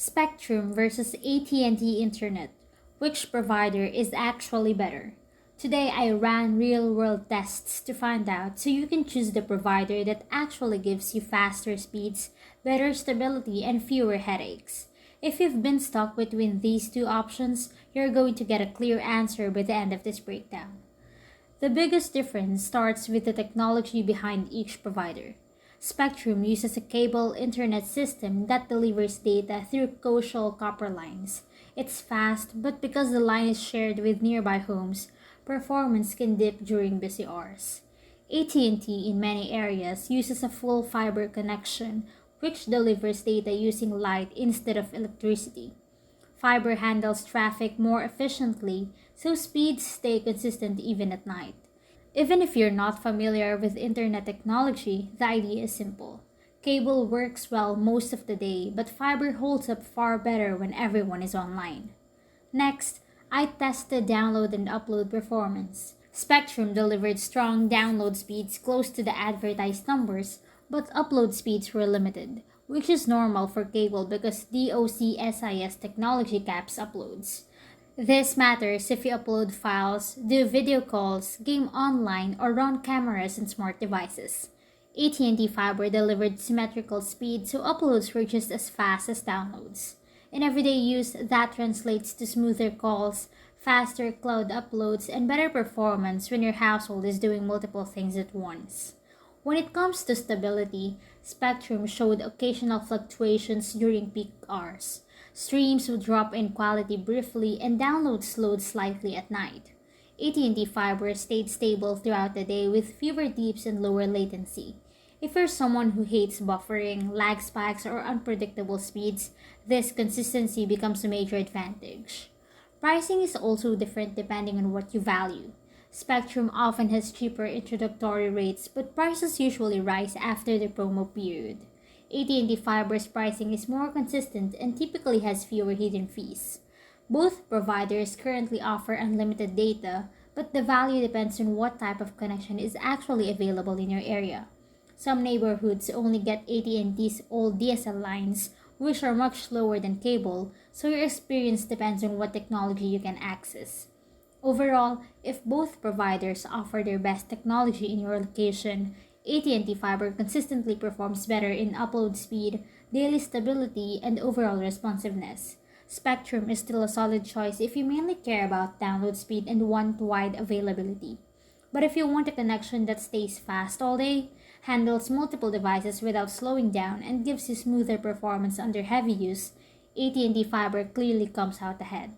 Spectrum versus AT&T Internet. Which provider is actually better? Today I ran real-world tests to find out so you can choose the provider that actually gives you faster speeds, better stability, and fewer headaches. If you've been stuck between these two options, you're going to get a clear answer by the end of this breakdown. The biggest difference starts with the technology behind each provider. Spectrum uses a cable internet system that delivers data through coaxial copper lines. It's fast, but because the line is shared with nearby homes, performance can dip during busy hours. AT&T in many areas uses a full fiber connection, which delivers data using light instead of electricity. Fiber handles traffic more efficiently, so speeds stay consistent even at night. Even if you're not familiar with internet technology, the idea is simple. Cable works well most of the day, but fiber holds up far better when everyone is online. Next, I tested download and upload performance. Spectrum delivered strong download speeds close to the advertised numbers, but upload speeds were limited, which is normal for cable because DOCSIS technology caps uploads. This matters if you upload files, do video calls, game online, or run cameras in smart devices. AT&T Fiber delivered symmetrical speed, so uploads were just as fast as downloads. In everyday use, that translates to smoother calls, faster cloud uploads, and better performance when your household is doing multiple things at once. When it comes to stability, Spectrum showed occasional fluctuations during peak hours. Streams would drop in quality briefly and downloads slowed slightly at night. AT&T Fiber stayed stable throughout the day with fewer dips and lower latency. If you're someone who hates buffering, lag spikes, or unpredictable speeds, this consistency becomes a major advantage. Pricing is also different depending on what you value. Spectrum often has cheaper introductory rates, but prices usually rise after the promo period. AT&T Fiber's pricing is more consistent and typically has fewer hidden fees. Both providers currently offer unlimited data, but the value depends on what type of connection is actually available in your area. Some neighborhoods only get AT&T's old DSL lines, which are much slower than cable, so your experience depends on what technology you can access. Overall, if both providers offer their best technology in your location, AT&T Fiber consistently performs better in upload speed, daily stability, and overall responsiveness. Spectrum is still a solid choice if you mainly care about download speed and want wide availability. But if you want a connection that stays fast all day, handles multiple devices without slowing down, and gives you smoother performance under heavy use, AT&T Fiber clearly comes out ahead.